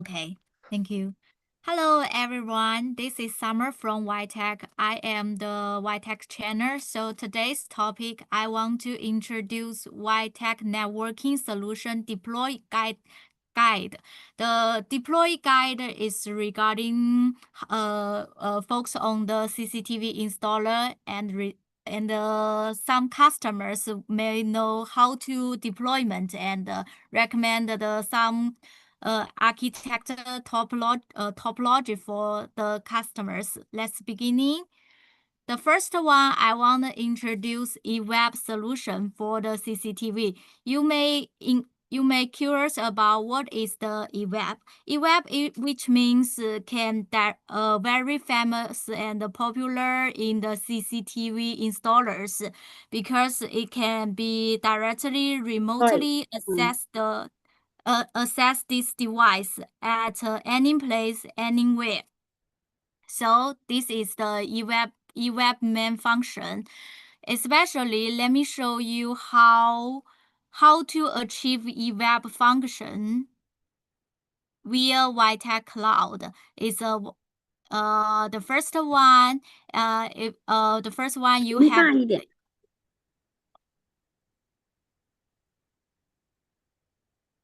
Okay, thank you. Hello, everyone. This is Summer from Wi-Tek. I am the Wi-Tek channel. So today's topic, I want to introduce Wi-Tek networking solution deploy guide. The deploy guide is regarding folks on the CCTV installer and some customers may know how to deployment and recommend some architecture topology for the customers. Let's beginning. The first one, I want to introduce a web solution for the CCTV. You may curious about what is the eWeb. eWeb, which means very famous and popular in the CCTV installers because it can be directly, Sorry. remotely access this device at any place, anywhere. So this is the eWeb main function. Especially, let me show you how to achieve eWeb function via Wi-Tek Cloud. Is the first one. The first one you 你 have. 大一点，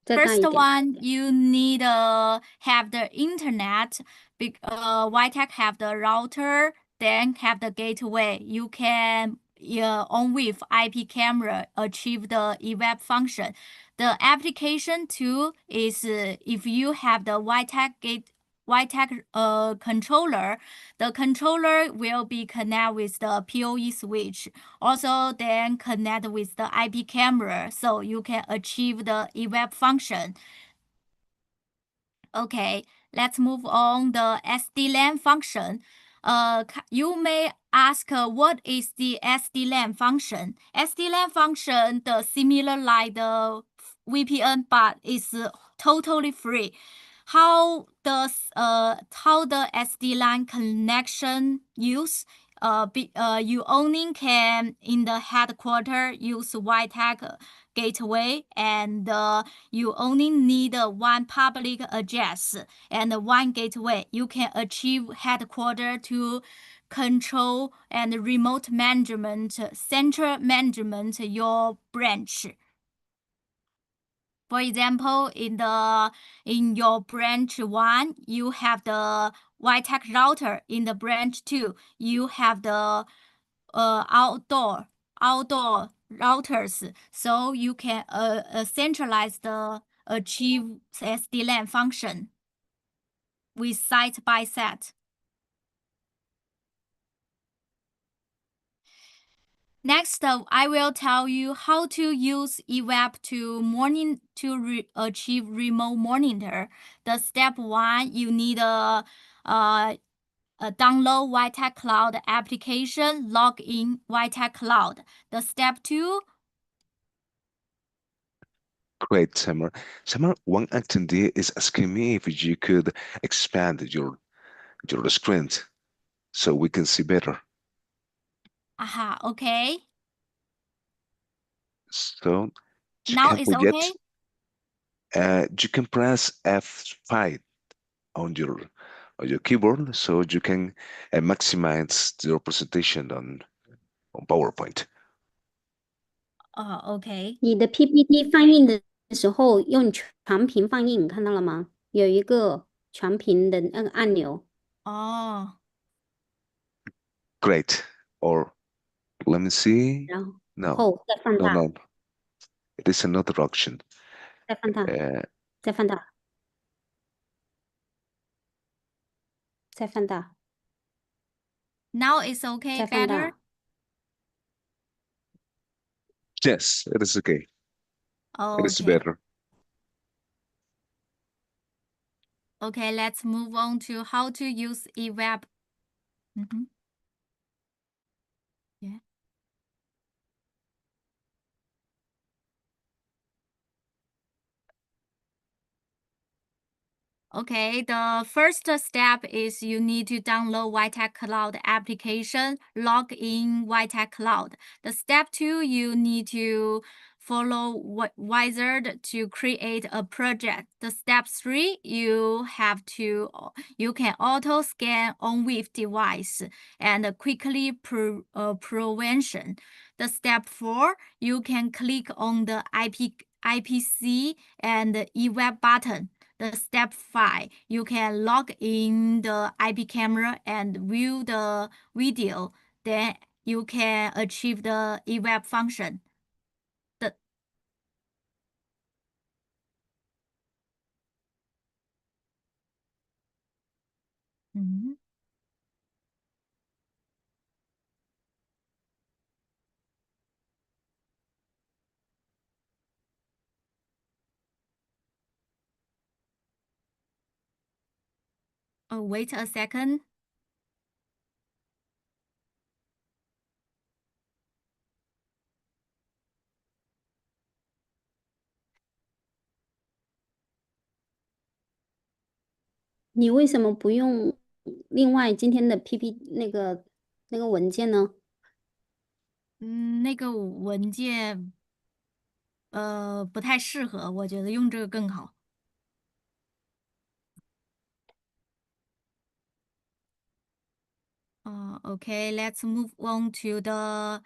再大 First 一点。 one, you need have the internet. Wi-Tek have the router, then have the gateway. You can on with IP camera achieve the eWeb function. The application too is if you have the Wi-Tek controller, the controller will be connect with the PoE switch. Also, then connect with the IP camera, so you can achieve the eWeb function. Okay, let's move on the SD-LAN function. You may ask what is the SD-LAN function? SD-LAN function, the similar like the VPN, but is totally free. How the SD-LAN connection use? You only can in the headquarter use Wi-Tek gateway, and you only need one public address and one gateway. You can achieve headquarter to control and remote management, central management your branch. For example, in your branch 1, you have the Wi-Tek router. In the branch 2, you have the outdoor routers, so you can centralize the achieve SD-LAN function with site by site. Next, I will tell you how to use eWeb to achieve remote monitor. The step 1, you need a download Wi-Tek Cloud application, log in Wi-Tek Cloud. The step 2. Great, Summer. Summer, one attendee is asking me if you could expand your screen so we can see better. Aha, okay. So you Now can it's project. okay. You can press F5 on your keyboard so you can maximize your presentation on PowerPoint. OK。你的 PPT 放映的时候用全屏放映，你看到了吗？有一个全屏的那个按钮。哦。Great. Or let me see. 然 No, 后再放 no, 大， no. It is another option. 再放大，再放大，再放大， Now it's okay 再放 better. 大。 Yes, it is okay. It is Okay. better. Okay, let's move on to how to use eWeb. Yeah. Okay, the first step is you need to download Wi-Tek Cloud application, log in Wi-Tek Cloud. The step 2, you need to follow wizard to create a project. The step 3, you can auto scan on with device and quickly prevention. The step 4, you can click on the IPC and eWeb button. The step 5, you can log in the IP camera and view the video. Then you can achieve the eWeb function. The Mhm. Wait a second.你为什么不用另外今天的 那个文件呢？那个文件不太适合，我觉得用这个更好。Okay, let's move on to the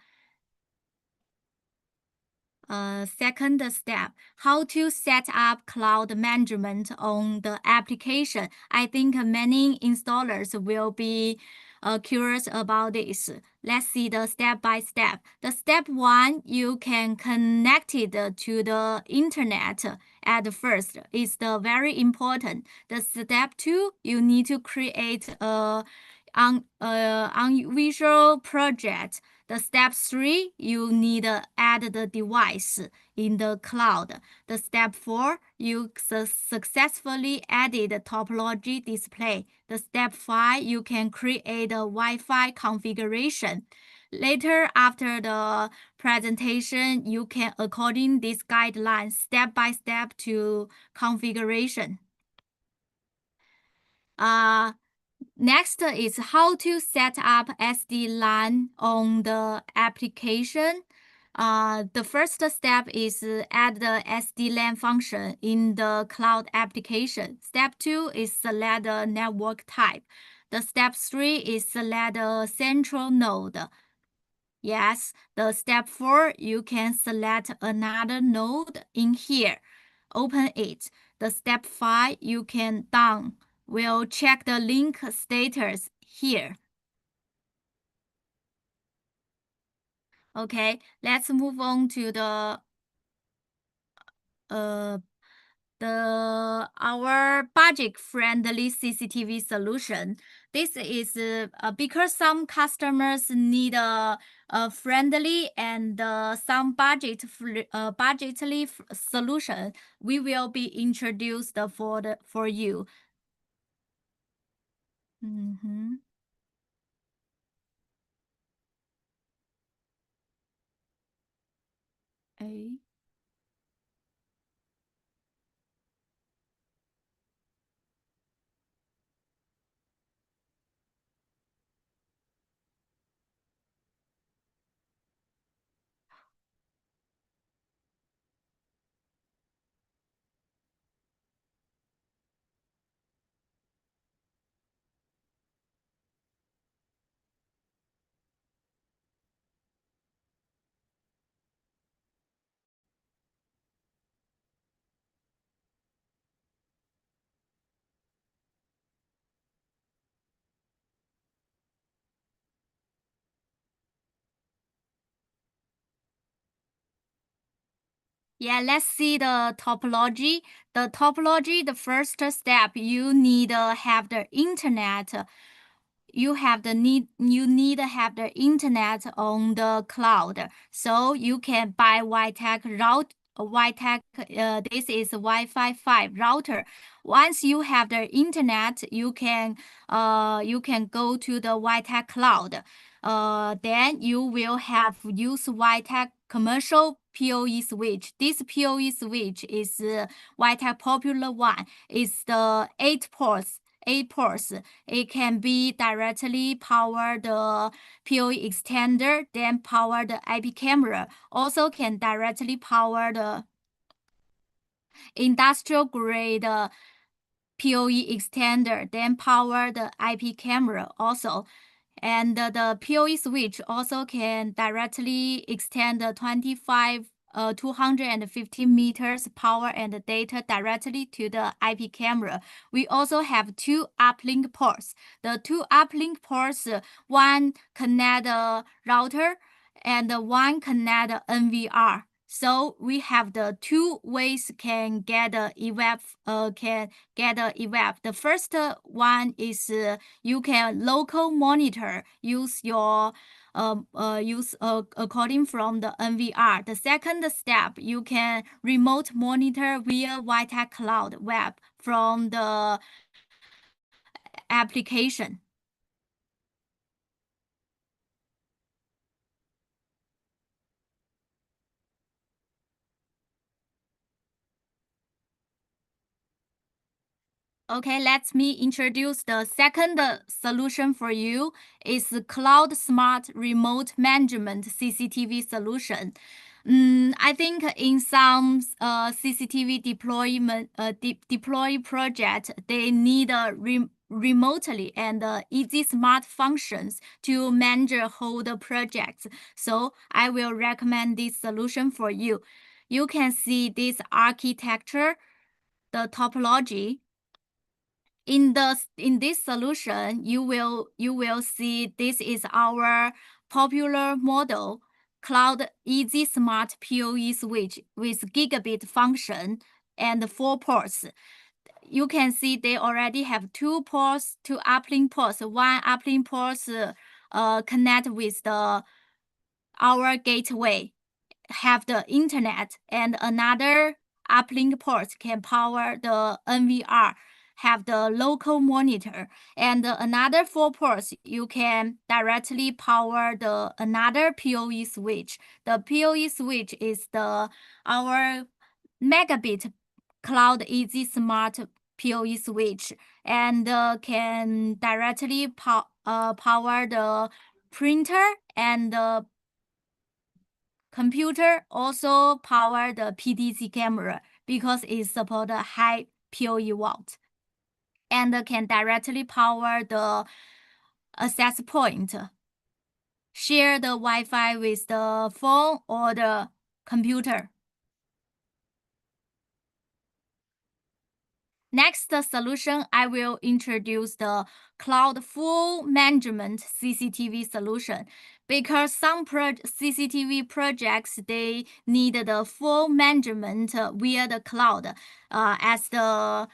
second step, how to set up cloud management on the application. I think many installers will be curious about this. Let's see the step by step. The step 1, you can connect it to the internet at first. It's the very important. The step 2, you need to create a visual project. The step 3, you need to add the device in the cloud. The step 4, you successfully added topology display. The step 5, you can create a Wi-Fi configuration. Later, after the presentation, you can according this guidelines step by step to configuration. Next is how to set up SD-LAN on the application. The first step is add the SD-LAN function in the cloud application. Step 2 is select the network type. The step 3 is select the central node. Yes, the step 4, you can select another node in here. Open it. The step 5, you can done. We'll check the link status here. Okay, let's move on to our budget-friendly CCTV solution. This is because some customers need a friendly and some budgetly solution. We will be introduced for you. A. Yeah, let's see the topology. The first step, you need to have the internet. You need to have the internet on the cloud. So you can buy Wi-Tek route. Wi-Tek, this is Wi-Fi 5 router. Once you have the internet, you can go to the Wi-Tek cloud. Then you will have use Wi-Tek commercial PoE switch. This PoE switch is Wi-Tek popular one. It's the 8 ports. 8 ports. It can be directly power the PoE extender, then power the IP camera. Also can directly power the industrial grade PoE extender, then power the IP camera also. And the PoE switch also can directly extend the 250 meters power and data directly to the IP camera. We also have 2 uplink ports. The 2 uplink ports, one connect the router and one connect the NVR. So we have the 2 ways can get the evap. The first one is you can local monitor, use your according from the NVR. The second step, you can remote monitor via Wi-Tek Cloud Web from the application. Okay, let me introduce the second solution for you. It's Cloud Smart Remote Management CCTV solution. I think in some CCTV deploy project, they need remotely and easy smart functions to manage whole the projects. So I will recommend this solution for you. You can see this architecture, the topology. In this solution, you will see this is our popular model, Cloud Easy Smart PoE switch with gigabit function and 4 ports. You can see they already have 2 ports, 2 uplink ports. One uplink ports connect with our gateway, have the internet, and another uplink port can power the NVR, have the local monitor, and another 4 ports you can directly power the another PoE switch. The PoE switch is our megabit Cloud Easy Smart PoE switch, and can directly power the printer and the computer, also power the PDC camera because it supports high PoE watt, and can directly power the access point, share the Wi-Fi with the phone or the computer. Next solution, I will introduce the Cloud Full Management CCTV solution. Because some CCTV projects, they need the full management via the cloud as the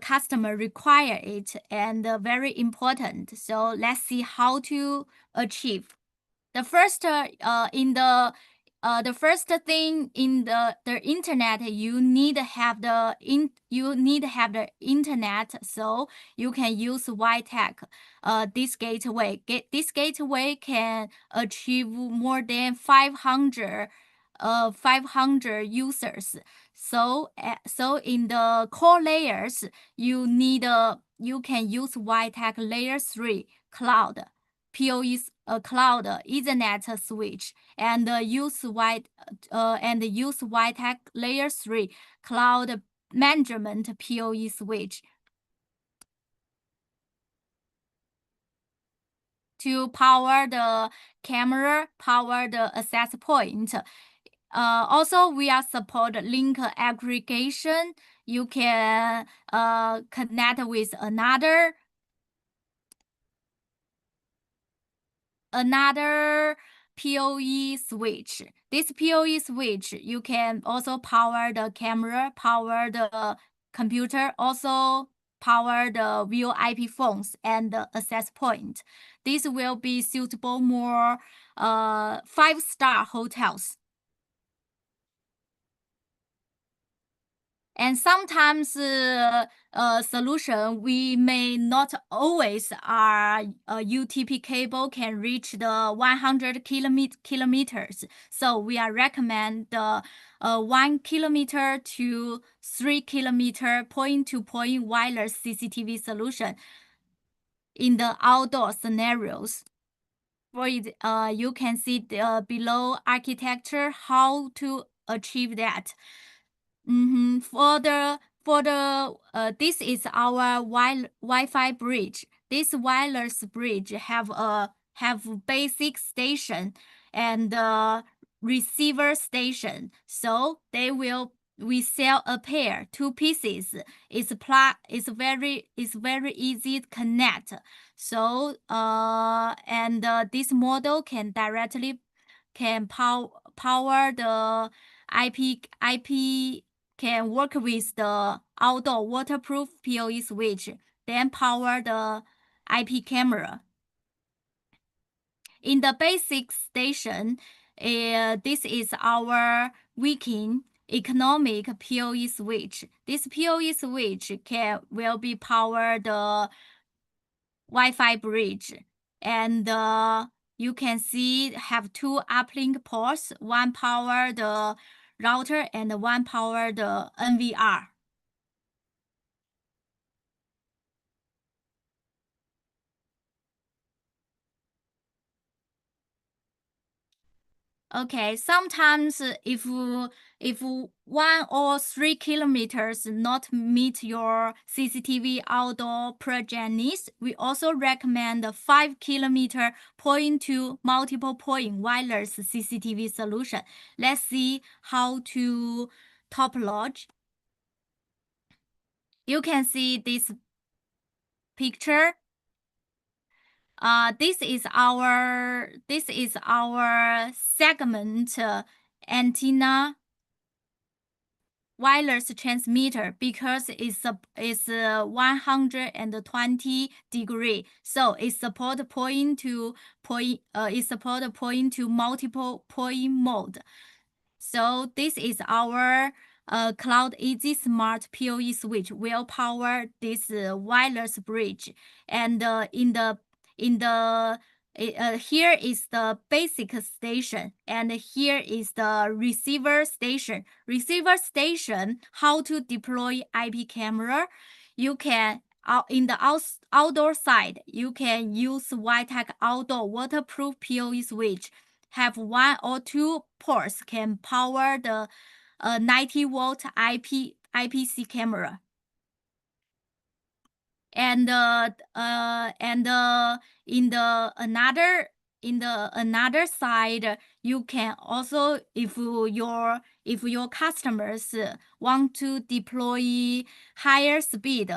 customer require it, and very important. So let's see how to achieve. The first the first thing in the internet, you need to have the internet, so you can use Wi-Tek. This gateway can achieve more than 500 users. So in the core layers, you can use Wi-Tek layer 3 cloud PoE cloud Ethernet switch, and use Wi-Tek layer 3 cloud management PoE switch to power the camera, power the access point. Also, we are support link aggregation. You can connect with another PoE switch. This PoE switch, you can also power the camera, power the computer, also power the VoIP phones and the access point. This will be suitable more 5-star hotels. And sometimes solution we may not always our UTP cable can reach the 100 kilometers. So we are recommend the 1 kilometer to 3 kilometer point-to-point wireless CCTV solution in the outdoor scenarios. For it, you can see the below architecture how to achieve that. This is our Wi-Fi bridge. This wireless bridge have basic station and receiver station. So we sell a pair, two pieces. It's very easy to connect. So this model can directly power the IP can work with the outdoor waterproof PoE switch, then power the IP camera. In the basic station, this is our weekend economic PoE switch. This PoE switch will be power the Wi-Fi bridge, and you can see have two uplink ports, one power the router and one power the NVR. Okay, sometimes if 1 or 3 kilometers not meet your CCTV outdoor project needs, we also recommend a 5 kilometer point to multiple point wireless CCTV solution. Let's see how to topology. You can see this picture. This is our segment antenna wireless transmitter because it's 120 degree, so it support point to multiple point mode. So this is our Cloud Easy Smart PoE switch will power this wireless bridge, and here is the basic station, and here is the receiver station. Receiver station, how to deploy IP camera? You can in the outdoor side, you can use Wi-Tek outdoor waterproof PoE switch. Have 1 or 2 ports can power the 90-volt IPC camera. And in the another side, you can also, if your customers want to deploy higher speed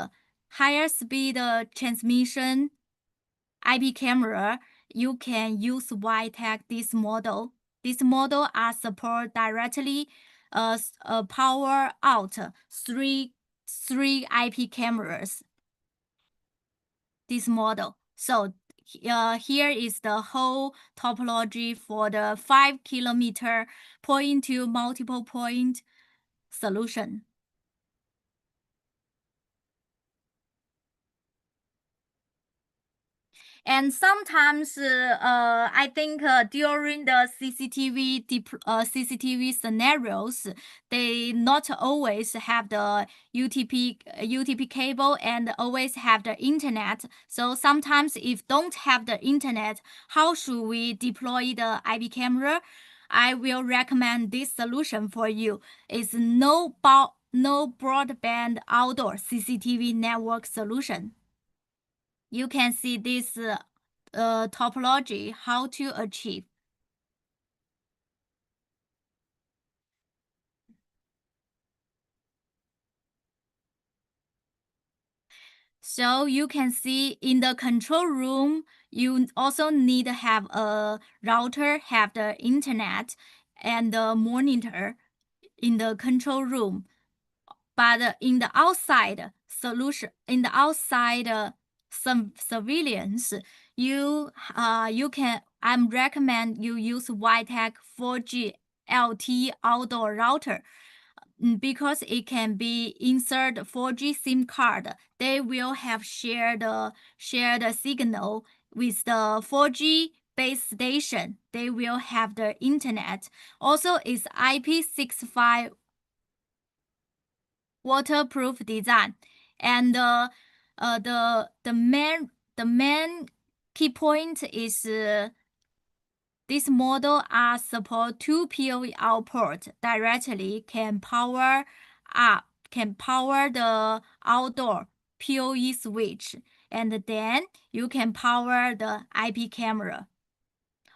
transmission IP camera, you can use Wi-Tek this model. This model are support directly power out three IP cameras. This model. So here is the whole topology for the 5 kilometer point to multiple point solution. And sometimes I think during the CCTV scenarios, they not always have the UTP cable and always have the internet. So sometimes if don't have the internet, how should we deploy the IP camera? I will recommend this solution for you. It's no broadband outdoor CCTV network solution. You can see this topology, how to achieve. So you can see in the control room, you also need to have a router, have the internet, and the monitor in the control room. But in the outside solution, in the outside some surveillance, I'm recommend you use Wi-Tek 4G LTE outdoor router. because it can be insert 4G SIM card. They will have shared signal with the 4G base station. They will have the internet. Also, it's IP65 waterproof design, and the main key point is this model support two PoE output directly can power the outdoor PoE switch, and then you can power the IP camera.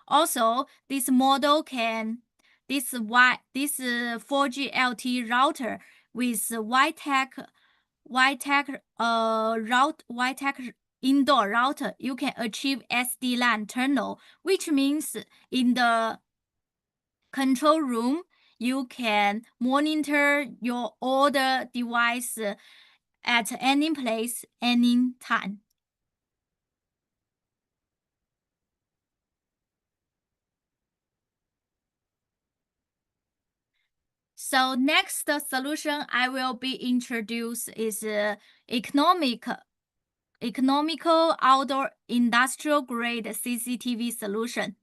Also, this model can this 4G LTE router with Wi-Tek indoor router, you can achieve SD-LAN tunnel, which means in the control room you can monitor your all the device at any place, any time. So next solution I will be introduced is economical outdoor industrial grade CCTV solution.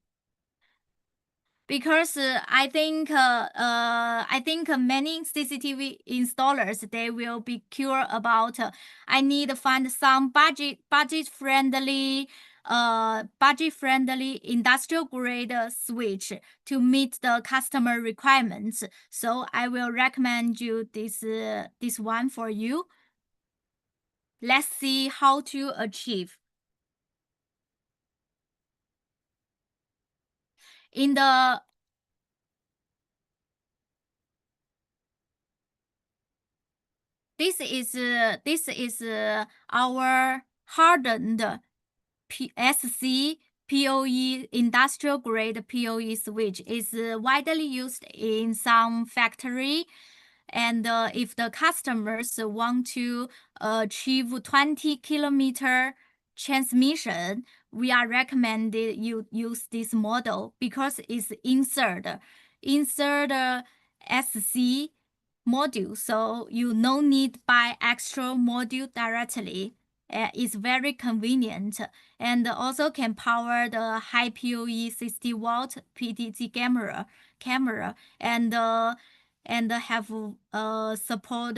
Because I think many CCTV installers, they will be curious about I need to find some budget friendly industrial grade switch to meet the customer requirements. So I will recommend you this one for you. Let's see how to achieve. In the this is our hardened SC PoE industrial grade PoE switch. Is widely used in some factory, and if the customers want to achieve 20-kilometer transmission, we are recommended you use this model because it's insert SC module, so you no need buy extra module directly. It's very convenient, and also can power the high PoE 60-watt PTZ camera, and have support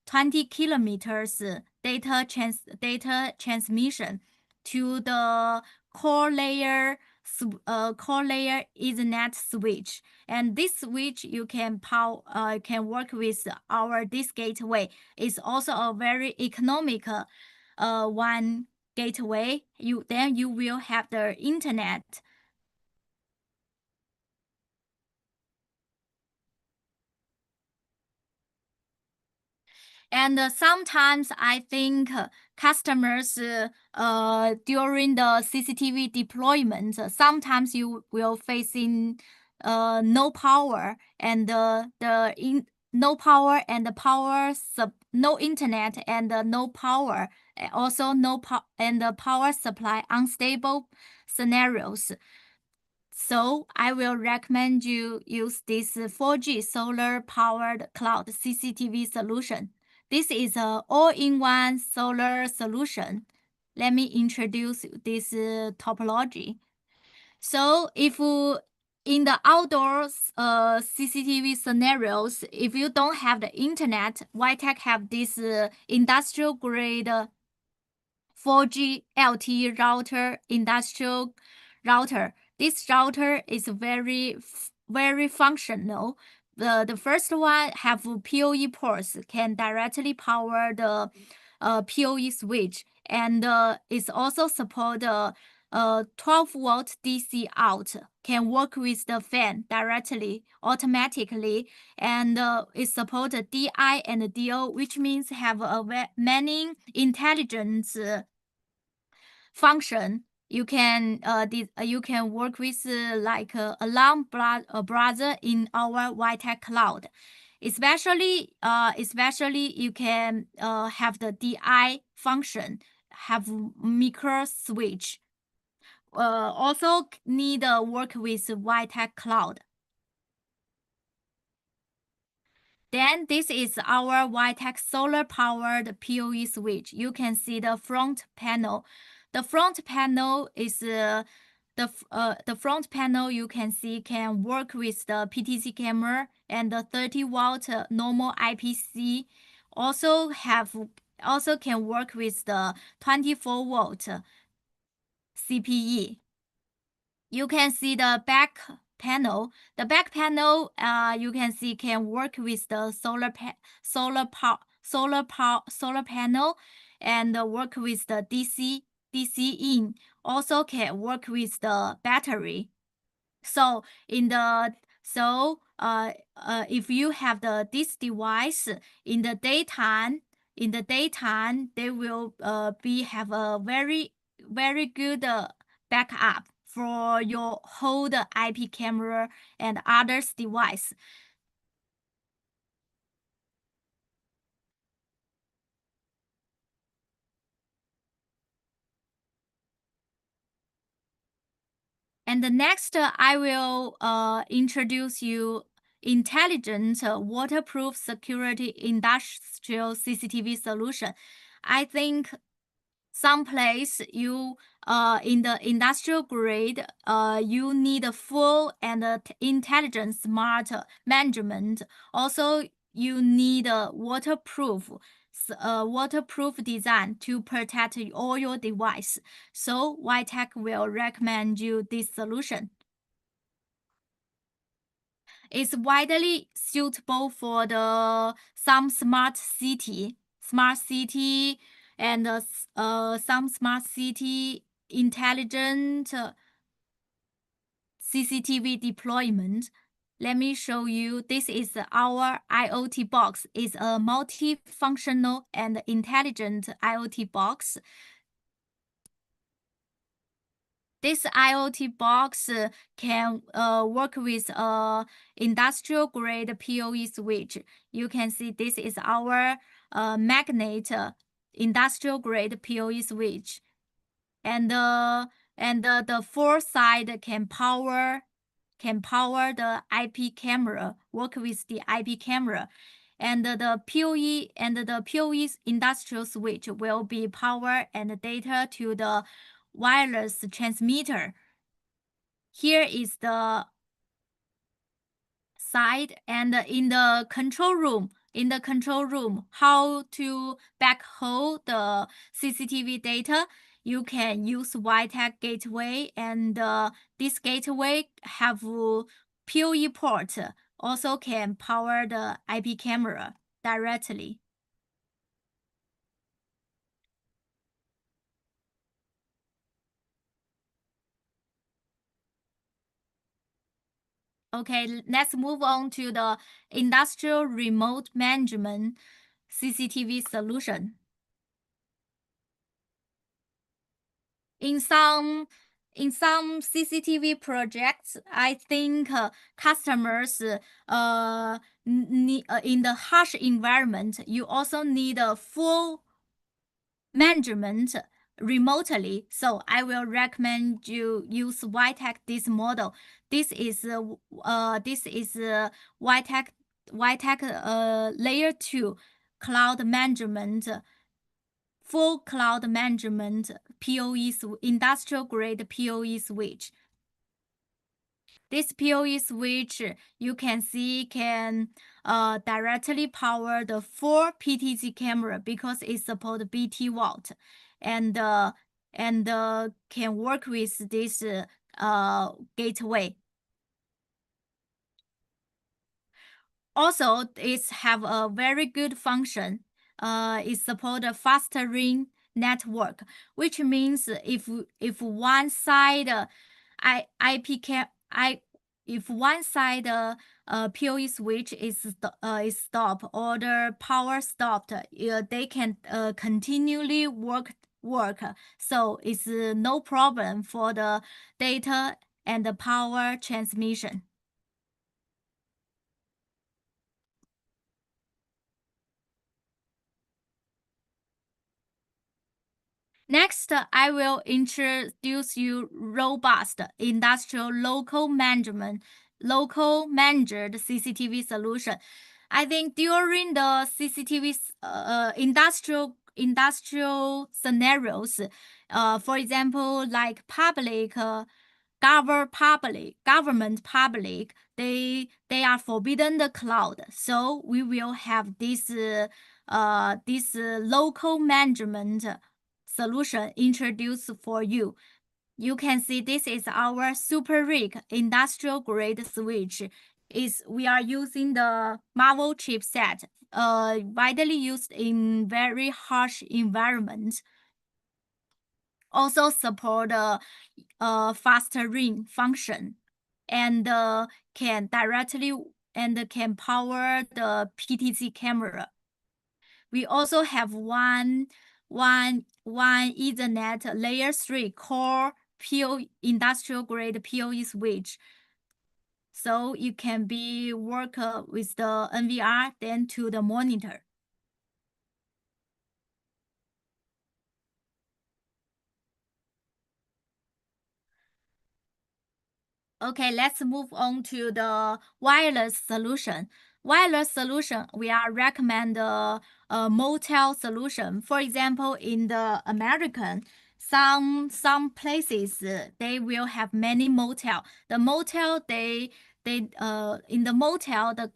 20 kilometers data transmission to the core layer Ethernet switch. And this switch you can work with this gateway. It's also a very economical one gateway. You will have the internet. And sometimes I think customers during the CCTV deployment, sometimes you will facing no power and no power and no internet and no power, also and the power supply unstable scenarios. So I will recommend you use this 4G solar powered cloud CCTV solution. This is an all-in-one solar solution. Let me introduce this topology. So if in the outdoors CCTV scenarios, if you don't have the internet, Wi-Tek have this industrial grade 4G LTE router, industrial router. This router is very functional. The first one have PoE ports, can directly power the PoE switch, and it's also support 12-volt DC out, can work with the fan directly, automatically, and it support DI and DO, which means have many intelligence function. You can work with like alarm browser in our Wi-Tek cloud. Especially you can have the DI function, have micro switch. Also need work with Wi-Tek cloud. Then this is our Wi-Tek solar-powered PoE switch. You can see the front panel. The front panel is the front panel you can see can work with the PTZ camera and the 30-watt normal IPC. Also can work with the 24-volt CPE. You can see the back panel. The back panel, you can see can work with the solar panel and work with the DC in. Also can work with the battery. So if you have this device in the daytime, they will have a very good backup for your whole IP camera and others device. And next, I will introduce you intelligent waterproof security industrial CCTV solution. I think some place you in the industrial grade you need a full and intelligent smart management. Also, you need a waterproof design to protect all your device. So Wi-Tek will recommend you this solution. It's widely suitable for some smart city and some smart city intelligent CCTV deployment. Let me show you. This is our IoT box. It's a multifunctional and intelligent IoT box. This IoT box can work with industrial grade PoE switch. You can see this is our magnet industrial grade PoE switch, and the four side can power the IP camera, work with the IP camera. And the PoE industrial switch will be power and data to the wireless transmitter. Here is the side, and in the control room, how to backhaul the CCTV data. You can use Wi-Tek gateway, and this gateway have PoE port. Also can power the IP camera directly. Okay, let's move on to the industrial remote management CCTV solution. In some CCTV projects, I think customers need, in the harsh environment, you also need a full management remotely. So I will recommend you use Wi-Tek this model. This is Wi-Tek layer 2 cloud management, full cloud management PoE industrial grade PoE switch. This PoE switch you can see can directly power the 4 PTZ camera because it supports BT watt, and can work with this gateway. Also, it have a very good function. It support a faster ring network, which means if one side if one side PoE switch is stopped or the power stopped, they can continually work. So it's no problem for the data and the power transmission. Next, I will introduce you robust industrial local managed CCTV solution. I think during the CCTV industrial scenarios, for example, like government public, they are forbidden the cloud. So we will have this local management solution introduced for you. You can see this is our super rig industrial grade switch. We are using the Marvel chipset, widely used in very harsh environments. Also support faster ring function, and can power the PTZ camera. We also have one Ethernet layer 3 core industrial grade PoE switch. So you can work with the NVR then to the monitor. Okay, let's move on to the wireless solution. Wireless solution, we are recommend the motel solution. For example, in the American, some places they will have many motel. The motel in the motel the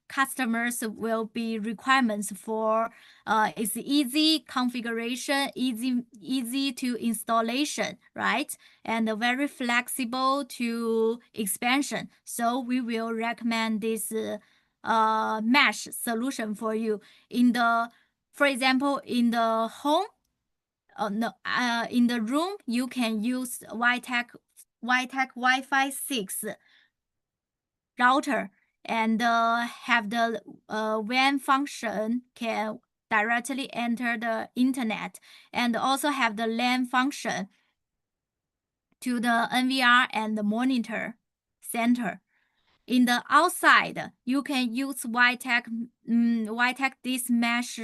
customers will be requirements for it's easy configuration, easy to installation, right? And very flexible to expansion. So we will recommend this mesh solution for you. For example, in the home, no, in the room, you can use Wi-Tek Wi-Fi 6 router, and have the WAN function can directly enter the internet, and also have the LAN function to the NVR and the monitor center. In the outside, you can use Wi-Tek this mesh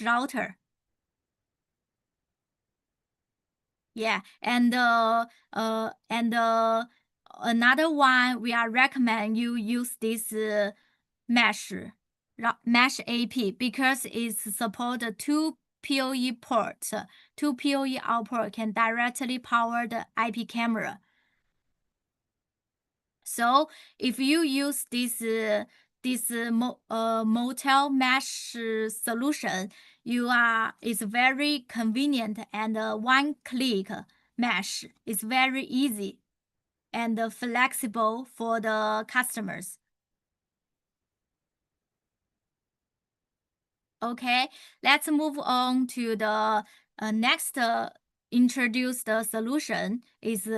router. Yeah, and another one we are recommend you use this mesh AP because it support two PoE ports. Two PoE output can directly power the IP camera. So if you use this motel mesh solution, it's very convenient, and one-click mesh is very easy and flexible for the customers. Okay, let's move on to the next introduced solution is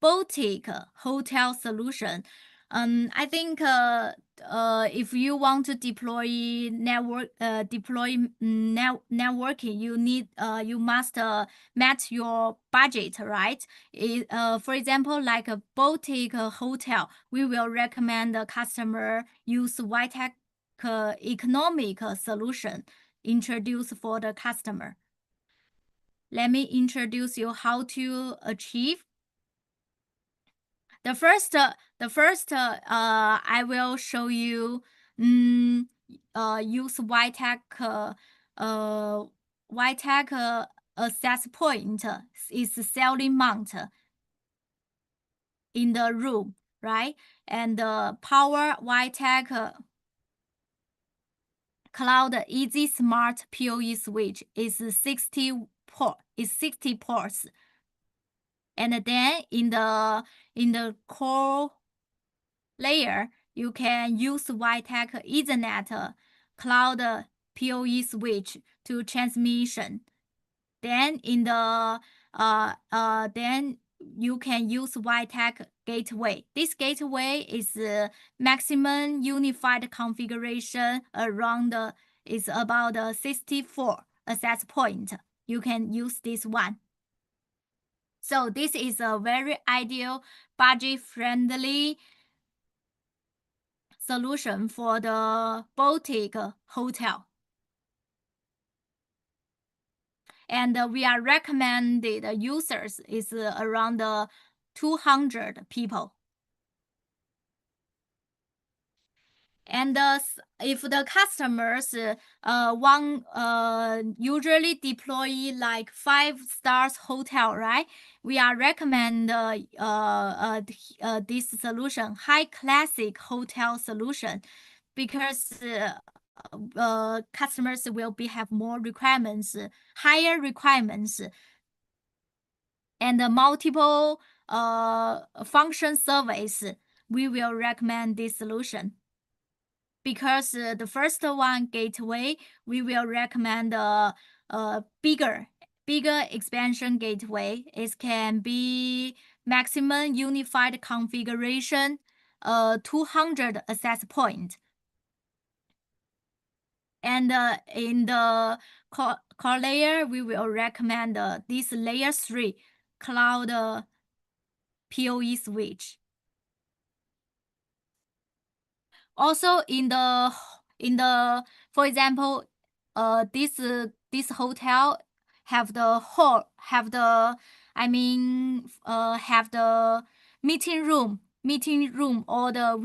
boutique hotel solution. I think if you want to deploy networking, you must match your budget, right? For example, like a boutique hotel, we will recommend the customer use Wi-Tek economic solution introduced for the customer. Let me introduce you how to achieve. The first, I will show you use Wi-Tek access point is ceiling mount in the room, right? And the power Wi-Tek Cloud Easy Smart PoE switch is 60 ports. And then in the core layer, you can use Wi-Tek Ethernet Cloud PoE switch to transmission. Then then you can use Wi-Tek gateway. This gateway is maximum unified configuration is about 64 access point. You can use this one. So this is a very ideal budget-friendly solution for the boutique hotel. And we are recommended users is around 200 people. And if the customers want usually deploy like 5 stars hotel, right? We are recommend this solution, high classic hotel solution, because customers will have more requirements, higher requirements, and multiple function surveys. We will recommend this solution. Because the first one, gateway, we will recommend bigger expansion gateway. It can be maximum unified configuration, 200 access point. And in the core layer, we will recommend this layer 3 cloud PoE switch. Also in the for example, this hotel have the meeting room or the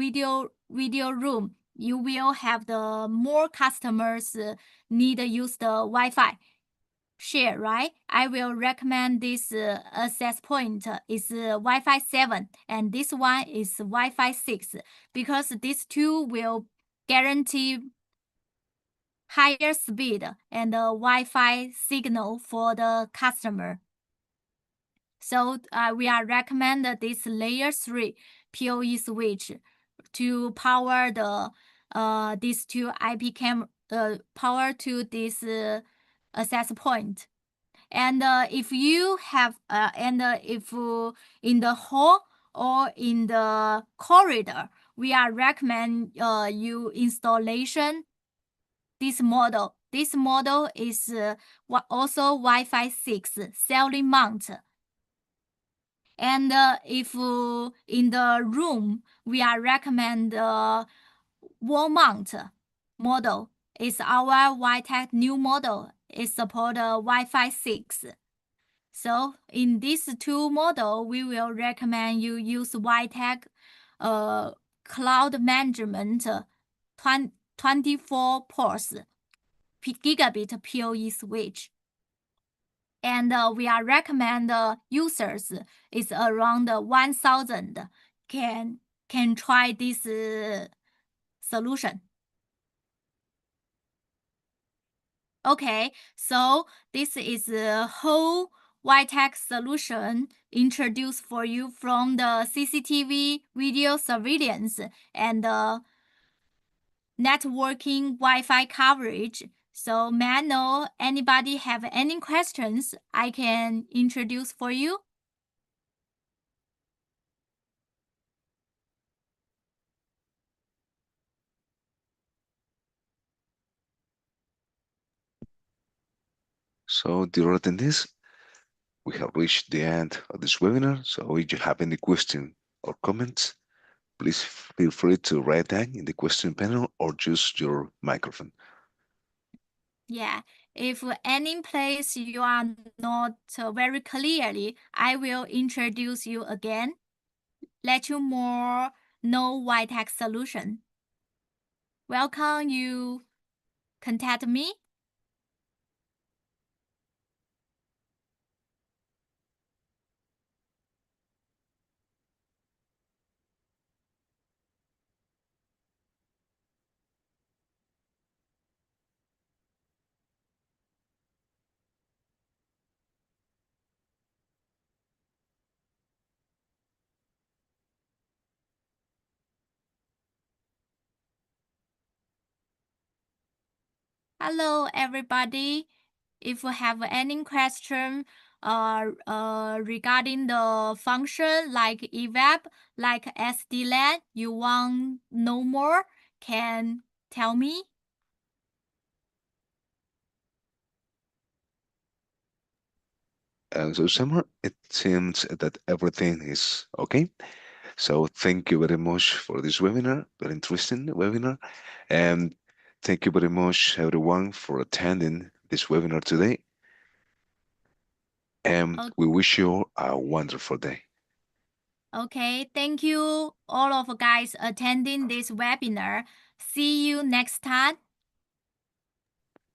video room. You will have the more customers need to use the Wi-Fi share, right? I will recommend this access point is Wi-Fi 7 and this one is Wi-Fi 6, because these two will guarantee higher speed and Wi-Fi signal for the customer. So we are recommend this layer 3 PoE switch to power the these two IP cam power to this access point. And if you have if in the hall or in the corridor, we are recommend you installation this model. This model is also Wi-Fi 6 ceiling mount. And if in the room, we are recommend wall mount model. Is our Wi-Tek new model. It support Wi-Fi 6. So in these two model, we will recommend you use Wi-Tek cloud management 24 ports gigabit PoE switch. And we are recommend users is around 1,000 can try this solution. Okay, so this is a whole Wi-Tek solution introduced for you from the CCTV video surveillance and networking Wi-Fi coverage. So may I know anybody have any questions I can introduce for you? So, dear attendees, we have reached the end of this webinar. So if you have any question or comments, please feel free to write down in the question panel or use your microphone. Yeah, if any place you are not very clearly, I will introduce you again, let you more know Wi-Tek solution. Welcome you contact me. Hello, everybody. If you have any question regarding the function like evap, like SD-LAN, you want know more, can tell me. So, Summer, it seems that everything is okay. So, thank you very much for this webinar, very interesting webinar. And thank you very much, everyone, for attending this webinar today. And we wish you a wonderful day. Okay, thank you all of guys attending this webinar. See you next time.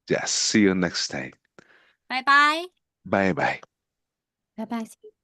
Yes, see you next time. Bye bye. Bye bye.拜拜。